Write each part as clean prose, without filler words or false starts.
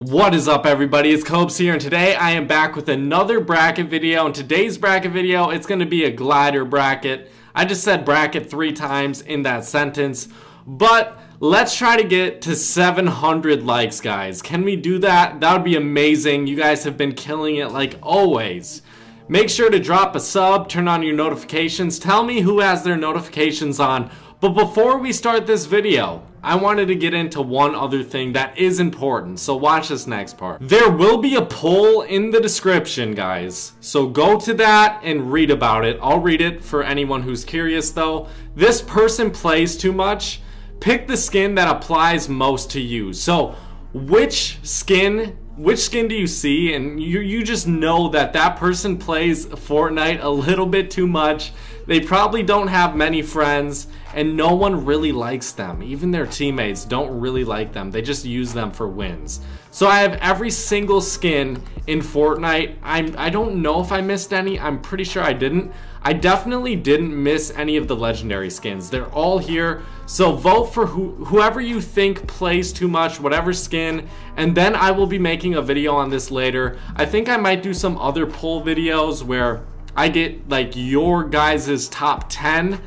What is up, everybody? It's Cobes here, and today I am back with another bracket video. In today's bracket video, it's going to be a glider bracket. I just said bracket 3 times in that sentence, but let's try to get to 700 likes, guys. Can we do that? That would be amazing. You guys have been killing it like always. Make sure to drop a sub, turn on your notifications, tell me who has their notifications on. But before we start this video, I wanted to get into one other thing that is important, so watch this next part. There will be a poll in the description, guys, so go to that and read about it. I'll read it for anyone who's curious though. This person plays too much. Pick the skin that applies most to you. So which skin do you see, and you just know that that person plays Fortnite a little bit too much. They probably don't have many friends, and no one really likes them. Even their teammates don't really like them. They just use them for wins. So I have every single skin in Fortnite. I don't know if I missed any. I'm pretty sure I didn't. I definitely didn't miss any of the legendary skins. They're all here. So vote for whoever you think plays too much, whatever skin, and then I will be making a video on this later. I think I might do some other poll videos where I get like your guys' top 10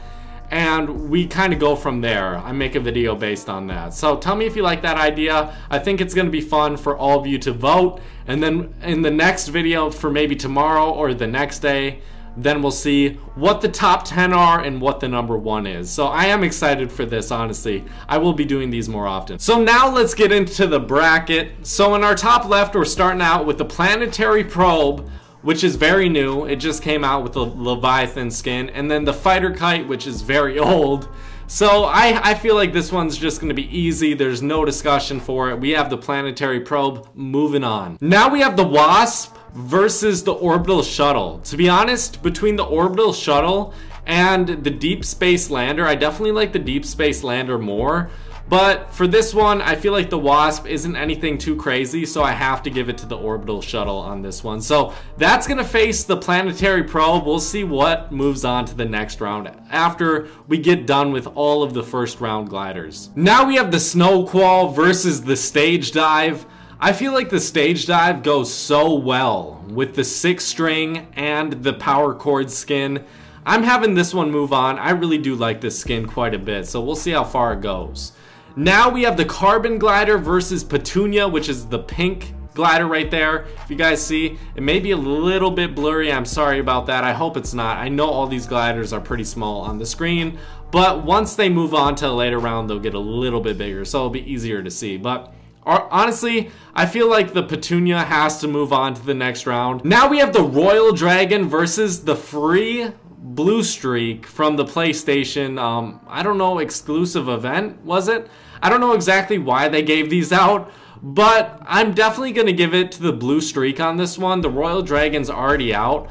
and we kind of go from there. I make a video based on that. So tell me if you like that idea. I think it's going to be fun for all of you to vote, and then in the next video, for maybe tomorrow or the next day, then we'll see what the top 10 are and what the number 1 is. So I am excited for this, honestly. I will be doing these more often. So now let's get into the bracket. So in our top left, we're starting out with the planetary probe, which is very new. It just came out with the Leviathan skin, and then the fighter kite, which is very old. So I feel like this one's just going to be easy. There's no discussion for it. We have the planetary probe. Moving on. Now we have the wasp versus the orbital shuttle. To be honest, between the orbital shuttle and the deep space lander, I definitely like the deep space lander more. But for this one, I feel like the wasp isn't anything too crazy, so I have to give it to the orbital shuttle on this one. So that's gonna face the planetary probe. We'll see what moves on to the next round after we get done with all of the first round gliders. Now we have the snow qual versus the stage dive. I feel like the stage dive goes so well with the 6-string and the power cord skin. I'm having this one move on. I really do like this skin quite a bit, so we'll see how far it goes. Now we have the carbon glider versus Petunia, which is the pink glider right there. If you guys see, it may be a little bit blurry. I'm sorry about that. I hope it's not. I know all these gliders are pretty small on the screen, but once they move on to a later round, they'll get a little bit bigger, so it'll be easier to see. But honestly, I feel like the Petunia has to move on to the next round. Now we have the Royal Dragon versus the free blue streak from the PlayStation, I don't know, exclusive event, was it? I don't know exactly why they gave these out, but I'm definitely going to give it to the blue streak on this one. The Royal Dragon's already out.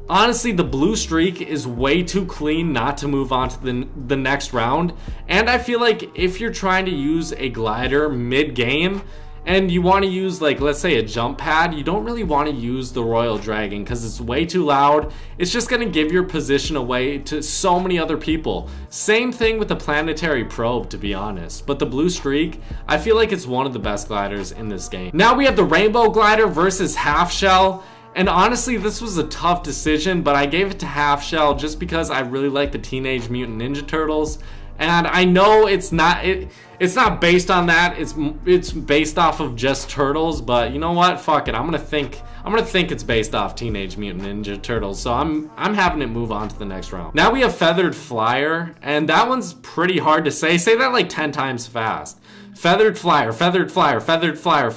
Honestly, the blue streak is way too clean not to move on to the next round. And I feel like if you're trying to use a glider mid-game and you want to use, like, let's say a jump pad, you don't really want to use the Royal Dragon because it's way too loud. It's just going to give your position away to so many other people. Same thing with the planetary probe, to be honest. But the blue streak, I feel like it's one of the best gliders in this game. Now we have the rainbow glider versus half shell. And honestly, this was a tough decision, but I gave it to half shell just because I really like the Teenage Mutant Ninja Turtles. And I know it's not based on that. It's based off of just turtles, but you know what? Fuck it. I'm gonna think it's based off Teenage Mutant Ninja Turtles. So I'm having it move on to the next round. Now we have Feathered Flyer, and that one's pretty hard to say. Say that like 10 times fast. Feathered Flyer, Feathered Flyer, Feathered Flyer,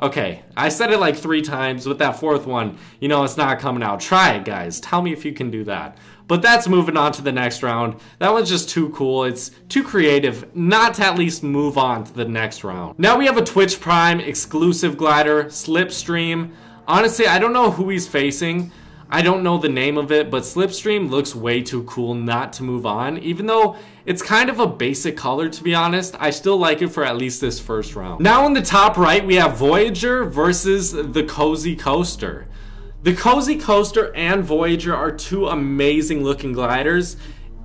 Okay, I said it like 3 times. With that 4th one, you know it's not coming out. Try it, guys. Tell me if you can do that. But that's moving on to the next round. That one's just too cool. It's too creative not to at least move on to the next round. Now we have a Twitch Prime exclusive glider, Slipstream. Honestly, I don't know who he's facing. I don't know the name of it, but Slipstream looks way too cool not to move on. Even though it's kind of a basic color, to be honest, I still like it for at least this first round. Now in the top right, we have Voyager versus the Cozy Coaster. The Cozy Coaster and Voyager are 2 amazing looking gliders.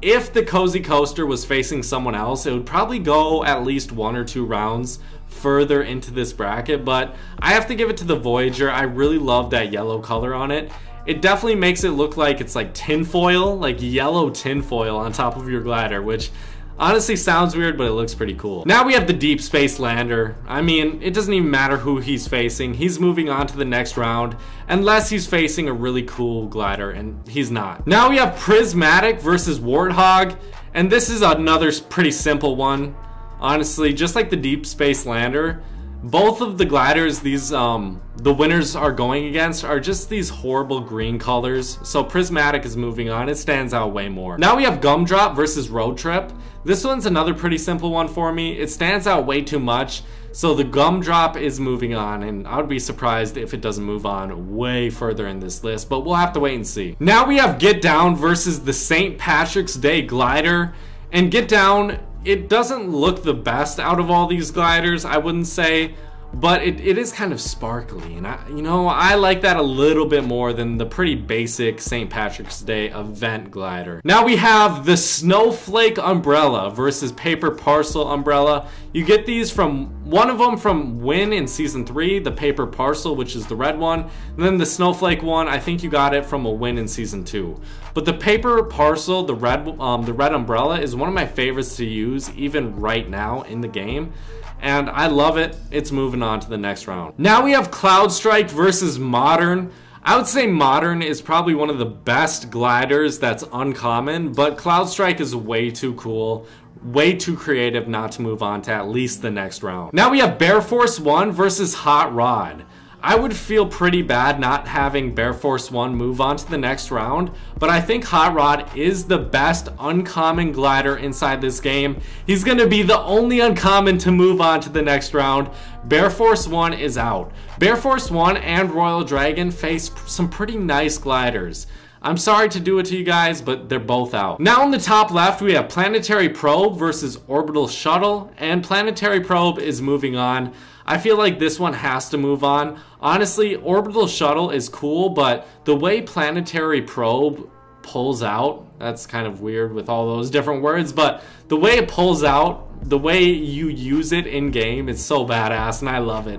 If the Cozy Coaster was facing someone else, it would probably go at least 1 or 2 rounds further into this bracket, but I have to give it to the Voyager. I really love that yellow color on it. It definitely makes it look like it's like tinfoil, like yellow tinfoil on top of your glider, which honestly sounds weird, but it looks pretty cool. Now we have the Deep Space Lander. I mean, it doesn't even matter who he's facing. He's moving on to the next round, unless he's facing a really cool glider, and he's not. Now we have Prismatic versus Warthog, and this is another pretty simple one. Honestly, just like the Deep Space Lander, both of the gliders the winners are going against are just these horrible green colors. So Prismatic is moving on. It stands out way more. Now we have Gumdrop versus Road Trip. This one's another pretty simple one for me. It stands out way too much. So the Gumdrop is moving on, and I would be surprised if it doesn't move on way further in this list, but we'll have to wait and see. Now we have Get Down versus the St. Patrick's Day glider. And Get Down, it doesn't look the best out of all these gliders, I wouldn't say, but it is kind of sparkly, and I like that a little bit more than the pretty basic St. Patrick's Day event glider. Now we have the Snowflake Umbrella versus Paper Parcel Umbrella. You get these from, one of them from Win in Season 3, the Paper Parcel, which is the red one, and then the Snowflake one, I think you got it from a Win in Season 2. But the Paper Parcel, the red umbrella, is one of my favorites to use even right now in the game. And I love it. It's moving on to the next round. Now we have Cloud Strike versus Modern. I would say Modern is probably one of the best gliders that's uncommon, but Cloud Strike is way too cool, way too creative not to move on to at least the next round. Now we have Bear Force 1 versus Hot Rod. I would feel pretty bad not having Bear Force 1 move on to the next round, but I think Hot Rod is the best uncommon glider inside this game. He's going to be the only uncommon to move on to the next round. Bear Force 1 is out. Bear Force 1 and Royal Dragon face some pretty nice gliders. I'm sorry to do it to you guys, but they're both out. Now in the top left, we have Planetary Probe versus Orbital Shuttle, and Planetary Probe is moving on. I feel like this one has to move on. Honestly, Orbital Shuttle is cool, but the way Planetary Probe pulls out, that's kind of weird with all those different words, but the way it pulls out, the way you use it in game, it's so badass, and I love it.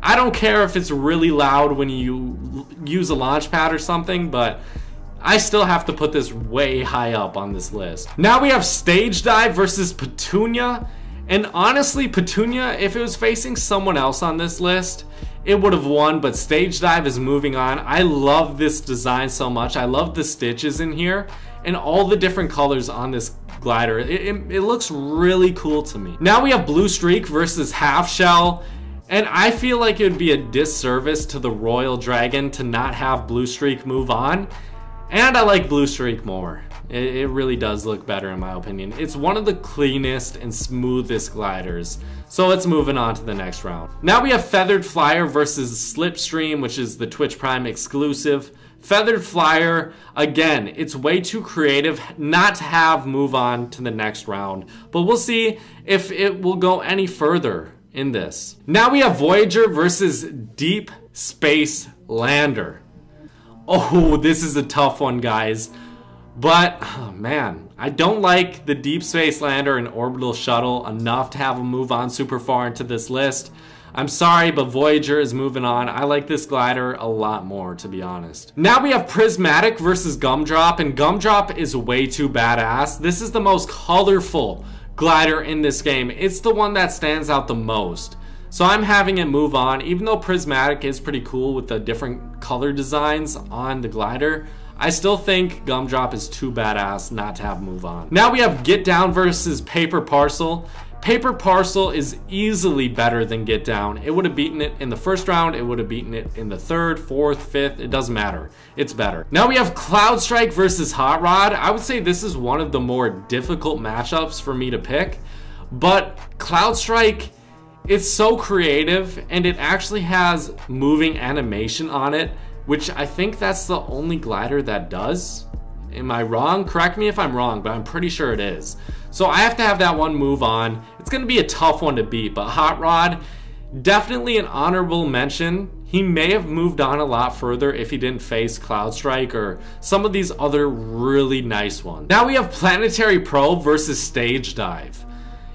I don't care if it's really loud when you use a launch pad or something, but I still have to put this way high up on this list. Now we have Stage Dive versus Petunia. And honestly, Petunia, if it was facing someone else on this list, it would have won, but Stage Dive is moving on. I love this design so much. I love the stitches in here and all the different colors on this glider. It looks really cool to me. Now we have Blue Streak versus Half Shell. And I feel like it would be a disservice to the Royal Dragon to not have Blue Streak move on. And I like Blue Streak more. It really does look better in my opinion. It's one of the cleanest and smoothest gliders. So let's moving on to the next round. Now we have Feathered Flyer versus Slipstream, which is the Twitch Prime exclusive. Feathered Flyer, again, it's way too creative not to have move on to the next round. But we'll see if it will go any further in this. Now we have Voyager versus Deep Space Lander. Oh, this is a tough one, guys. But, oh man, I don't like the Deep Space Lander and Orbital Shuttle enough to have them move on super far into this list. I'm sorry, but Voyager is moving on. I like this glider a lot more, to be honest. Now we have Prismatic versus Gumdrop, and Gumdrop is way too badass. This is the most colorful glider in this game. It's the one that stands out the most. So I'm having it move on, even though Prismatic is pretty cool with the different color designs on the glider. I still think Gumdrop is too badass not to have move on. Now we have Get Down versus Paper Parcel. Paper Parcel is easily better than Get Down. It would have beaten it in the first round. It would have beaten it in the third, fourth, fifth. It doesn't matter. It's better. Now we have Cloud Strike versus Hot Rod. I would say this is one of the more difficult matchups for me to pick. But Cloud Strike, it's so creative and it actually has moving animation on it, which I think that's the only glider that does. Am I wrong? Correct me if I'm wrong, but I'm pretty sure it is. So I have to have that one move on. It's going to be a tough one to beat, but Hot Rod, definitely an honorable mention. He may have moved on a lot further if he didn't face Cloud Strike or some of these other really nice ones. Now we have Planetary Probe versus Stage Dive.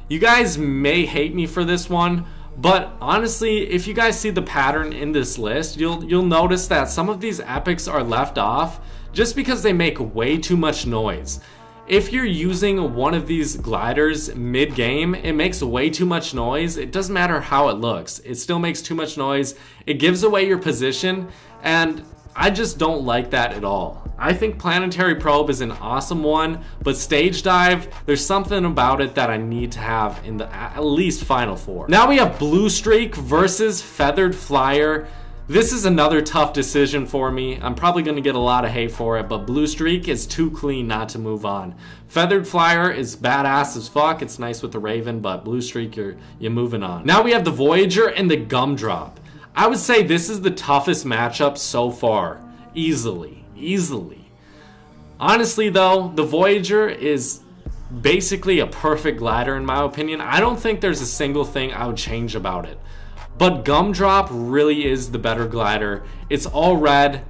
You guys may hate me for this one, But honestly, if you guys see the pattern in this list, you'll notice that some of these epics are left off just because they make way too much noise. If you're using one of these gliders mid-game, it makes way too much noise. It doesn't matter how it looks. It still makes too much noise. It gives away your position, and I just don't like that at all. I think Planetary Probe is an awesome one, but Stage Dive, there's something about it that I need to have in the at least Final Four. Now we have Blue Streak versus Feathered Flyer. This is another tough decision for me. I'm probably going to get a lot of hate for it, but Blue Streak is too clean not to move on. Feathered Flyer is badass as fuck. It's nice with the Raven, but Blue Streak, you're moving on. Now we have the Voyager and the Gumdrop. I would say this is the toughest matchup so far. Easily. Honestly though, the Voyager is basically a perfect glider in my opinion. I don't think there's a single thing I would change about it. But Gumdrop really is the better glider. It's all red.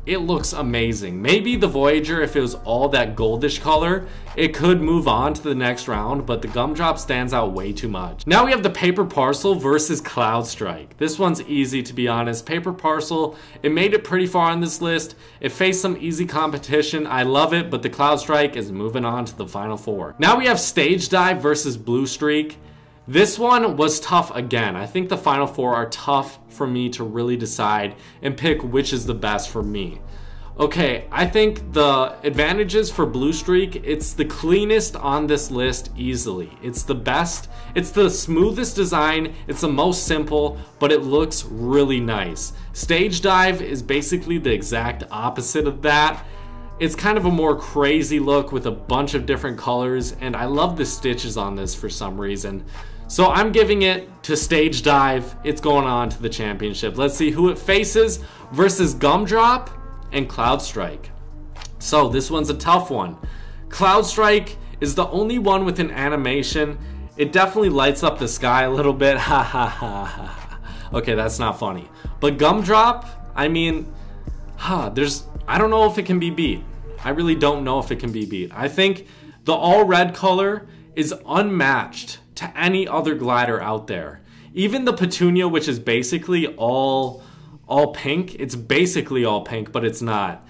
It looks amazing. Maybe the Voyager, if it was all that goldish color, it could move on to the next round, but the Gumdrop stands out way too much. Now we have the Paper Parcel versus Cloud Strike. This one's easy, to be honest. Paper Parcel, it made it pretty far on this list. It faced some easy competition. I love it, but the Cloud Strike is moving on to the Final Four. Now we have Stage Dive versus Blue Streak. This one was tough again. I think the Final Four are tough for me to really decide and pick which is the best for me. Okay, I think the advantages for Blue Streak, it's the cleanest on this list easily. It's the best, it's the smoothest design, it's the most simple, but it looks really nice. Stage Dive is basically the exact opposite of that. It's kind of a more crazy look with a bunch of different colors, and I love the stitches on this for some reason. So I'm giving it to Stage Dive. It's going on to the championship. Let's see who it faces versus Gumdrop and Cloud Strike. So this one's a tough one. Cloud Strike is the only one with an animation. It definitely lights up the sky a little bit. Ha ha ha ha. Okay, that's not funny. But Gumdrop, I mean, I don't know if it can be beat. I really don't know if it can be beat. I think the all red color is unmatched to any other glider out there. Even the Petunia, which is basically all pink, it's basically all pink, but it's not.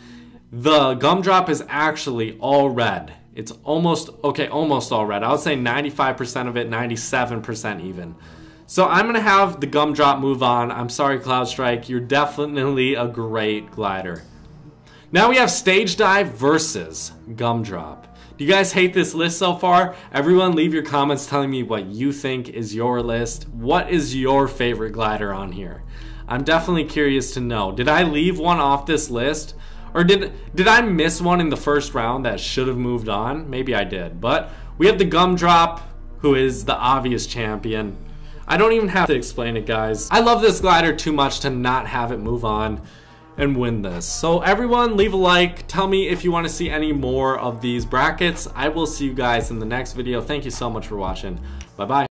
The Gumdrop is actually all red. It's almost all red. I would say 95% of it, 97% even. So I'm gonna have the Gumdrop move on. I'm sorry, Cloud Strike, you're definitely a great glider. Now we have Stage Dive versus Gumdrop. Do you guys hate this list so far? Everyone leave your comments telling me what you think is your list. What is your favorite glider on here? I'm definitely curious to know. Did I leave one off this list? Or did I miss one in the first round that should have moved on? Maybe I did. But we have the Gumdrop, who is the obvious champion. I don't even have to explain it, guys. I love this glider too much to not have it move on and win this. So everyone leave a like, tell me if you want to see any more of these brackets. I will see you guys in the next video. Thank you so much for watching. Bye bye.